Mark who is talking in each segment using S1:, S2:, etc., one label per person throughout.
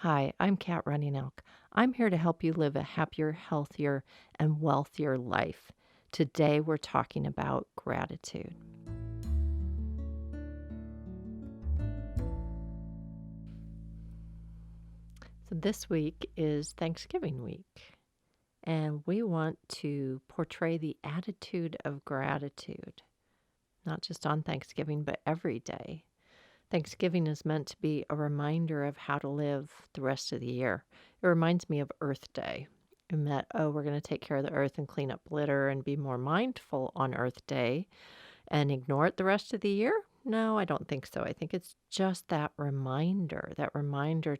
S1: Hi, I'm Cat RunningElk. I'm here to help you live a happier, healthier, and wealthier life. Today, we're talking about gratitude. So, this week is Thanksgiving week, and we want to portray the attitude of gratitude, not just on Thanksgiving, but every day. Thanksgiving is meant to be a reminder of how to live the rest of the year. It reminds me of Earth Day, and that, oh, we're going to take care of the earth and clean up litter and be more mindful on Earth Day and ignore it the rest of the year? No, I don't think so. I think it's just that reminder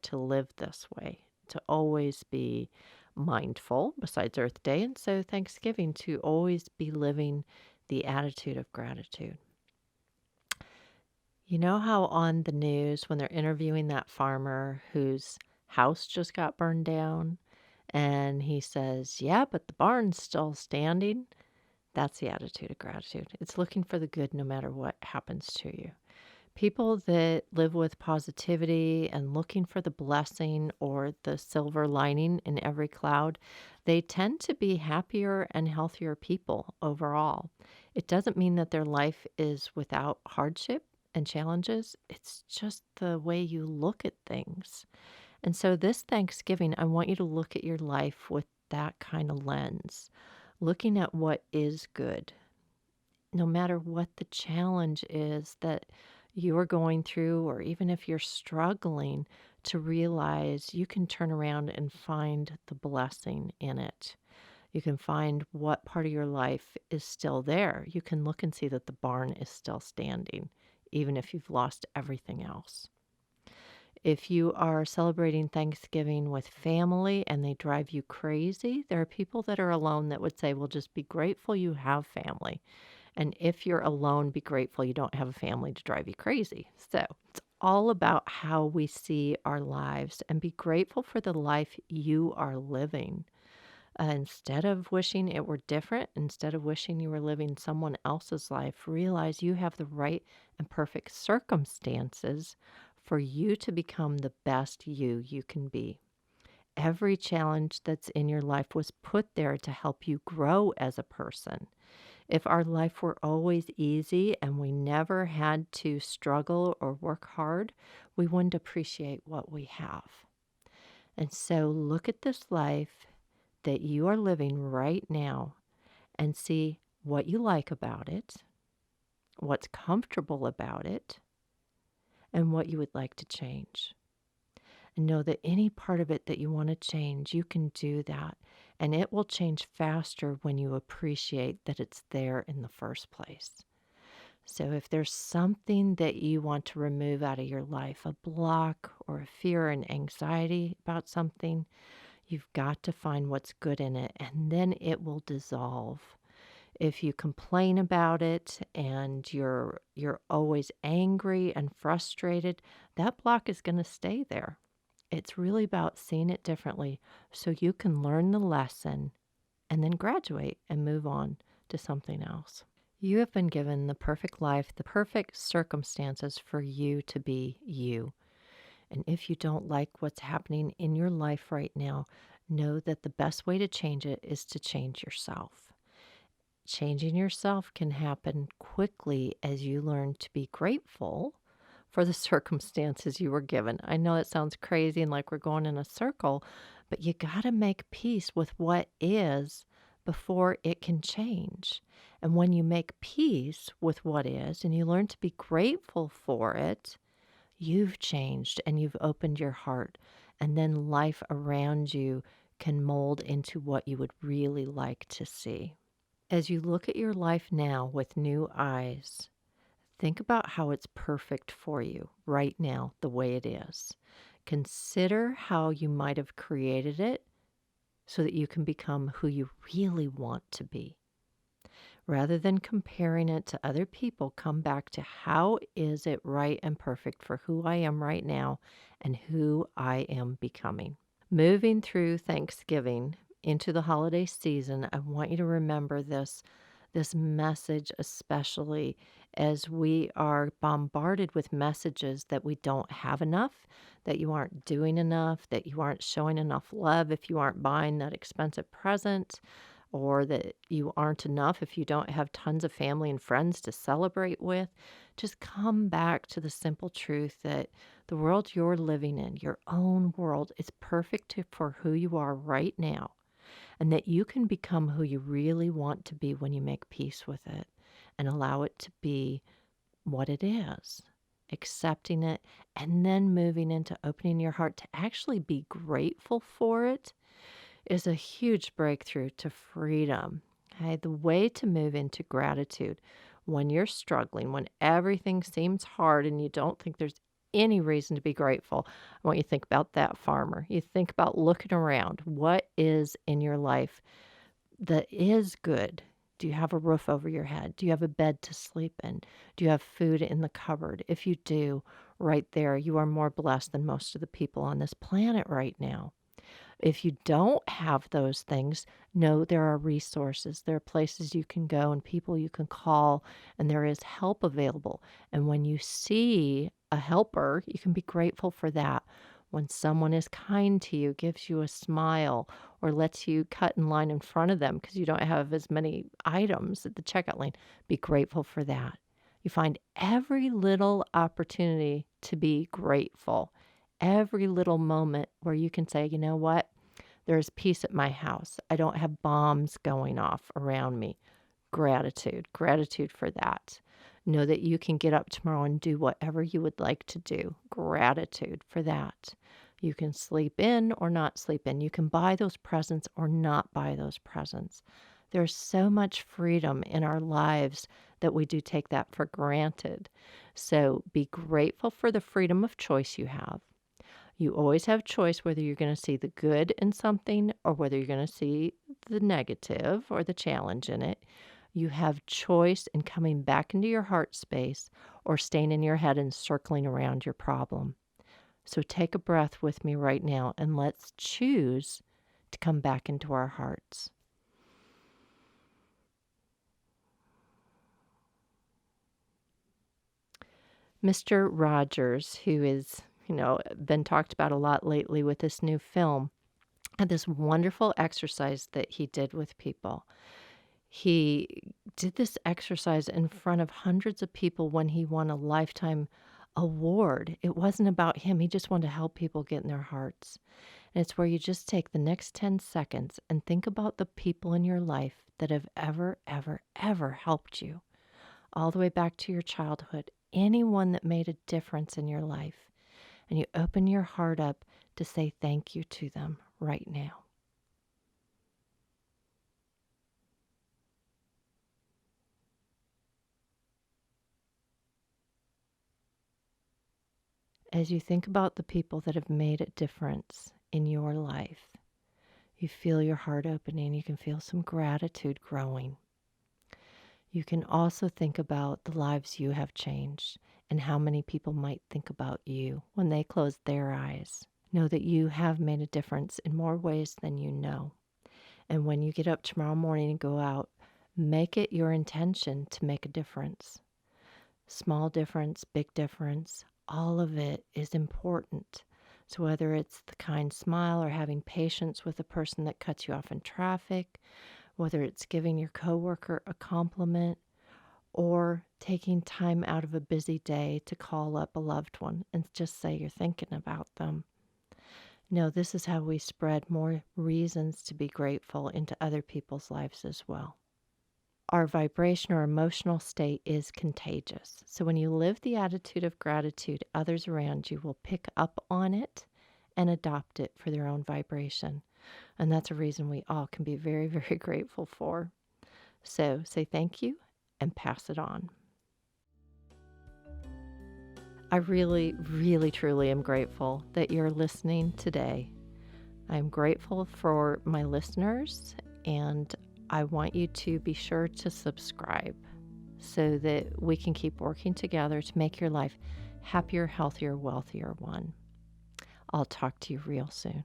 S1: to live this way, to always be mindful besides Earth Day. And so Thanksgiving, to always be living the attitude of gratitude. You know how on the news, when they're interviewing that farmer whose house just got burned down, and he says, yeah, but the barn's still standing? That's the attitude of gratitude. It's looking for the good no matter what happens to you. People that live with positivity and looking for the blessing or the silver lining in every cloud, they tend to be happier and healthier people overall. It doesn't mean that their life is without hardship and challenges. It's just the way you look at things. And so this Thanksgiving, I want you to look at your life with that kind of lens, looking at what is good, no matter what the challenge is that you're going through, or even if you're struggling, to realize you can turn around and find the blessing in it. You can find what part of your life is still there. You can look and see that the barn is still standing, even if you've lost everything else. If you are celebrating Thanksgiving with family and they drive you crazy, there are people that are alone that would say, well, just be grateful you have family. And if you're alone, be grateful you don't have a family to drive you crazy. So it's all about how we see our lives and be grateful for the life you are living. Instead of wishing it were different, instead of wishing you were living someone else's life, realize you have the right and perfect circumstances for you to become the best you can be. Every challenge that's in your life was put there to help you grow as a person. If our life were always easy and we never had to struggle or work hard, we wouldn't appreciate what we have. And so look at this life that you are living right now and see what you like about it, what's comfortable about it, and what you would like to change. And know that any part of it that you want to change, you can do that. And it will change faster when you appreciate that it's there in the first place. So if there's something that you want to remove out of your life, a block or a fear and anxiety about something, you've got to find what's good in it, and then it will dissolve. If you complain about it and you're always angry and frustrated, that block is going to stay there. It's really about seeing it differently so you can learn the lesson and then graduate and move on to something else. You have been given the perfect life, the perfect circumstances for you to be you. And if you don't like what's happening in your life right now, know that the best way to change it is to change yourself. Changing yourself can happen quickly as you learn to be grateful for the circumstances you were given. I know it sounds crazy and like we're going in a circle, but you got to make peace with what is before it can change. And when you make peace with what is and you learn to be grateful for it, you've changed and you've opened your heart. And then life around you can mold into what you would really like to see. As you look at your life now with new eyes, think about how it's perfect for you right now, the way it is. Consider how you might have created it so that you can become who you really want to be. Rather than comparing it to other people, come back to how is it right and perfect for who I am right now and who I am becoming. Moving through Thanksgiving into the holiday season, I want you to remember this message especially as we are bombarded with messages that we don't have enough, that you aren't doing enough, that you aren't showing enough love if you aren't buying that expensive present, or that you aren't enough if you don't have tons of family and friends to celebrate with. Just come back to the simple truth that the world you're living in, your own world, is perfect for who you are right now, and that you can become who you really want to be when you make peace with it and allow it to be what it is, accepting it, and then moving into opening your heart to actually be grateful for it is a huge breakthrough to freedom. Okay, the way to move into gratitude when you're struggling, when everything seems hard and you don't think there's any reason to be grateful. I want you to think about that farmer. You think about looking around. What is in your life that is good? Do you have a roof over your head? Do you have a bed to sleep in? Do you have food in the cupboard? If you do, right there, you are more blessed than most of the people on this planet right now. If you don't have those things, know there are resources. There are places you can go and people you can call, and there is help available. And when you see a helper, you can be grateful for that. When someone is kind to you, gives you a smile, or lets you cut in line in front of them because you don't have as many items at the checkout lane, be grateful for that. You find every little opportunity to be grateful, every little moment where you can say, you know what? There's peace at my house. I don't have bombs going off around me. Gratitude, gratitude for that. Know that you can get up tomorrow and do whatever you would like to do. Gratitude for that. You can sleep in or not sleep in. You can buy those presents or not buy those presents. There's so much freedom in our lives that we do take that for granted. So be grateful for the freedom of choice you have. You always have choice whether you're going to see the good in something or whether you're going to see the negative or the challenge in it. You have choice in coming back into your heart space or staying in your head and circling around your problem. So take a breath with me right now and let's choose to come back into our hearts. Mr. Rogers, who is, been talked about a lot lately with this new film, had this wonderful exercise that he did with people. He did this exercise in front of hundreds of people when he won a lifetime award. It wasn't about him. He just wanted to help people get in their hearts. And it's where you just take the next 10 seconds and think about the people in your life that have ever, ever, ever helped you, all the way back to your childhood, anyone that made a difference in your life. And you open your heart up to say thank you to them right now. As you think about the people that have made a difference in your life, you feel your heart opening. You can feel some gratitude growing. You can also think about the lives you have changed and how many people might think about you when they close their eyes. Know that you have made a difference in more ways than you know. And when you get up tomorrow morning and go out, make it your intention to make a difference. Small difference, big difference, all of it is important. So whether it's the kind smile or having patience with the person that cuts you off in traffic, whether it's giving your coworker a compliment, or taking time out of a busy day to call up a loved one and just say you're thinking about them. No, this is how we spread more reasons to be grateful into other people's lives as well. Our vibration or emotional state is contagious. So when you live the attitude of gratitude, others around you will pick up on it and adopt it for their own vibration. And that's a reason we all can be very, very grateful for. So say thank you and pass it on. I really, really, truly am grateful that you're listening today. I'm grateful for my listeners, and I want you to be sure to subscribe so that we can keep working together to make your life happier, healthier, wealthier one. I'll talk to you real soon.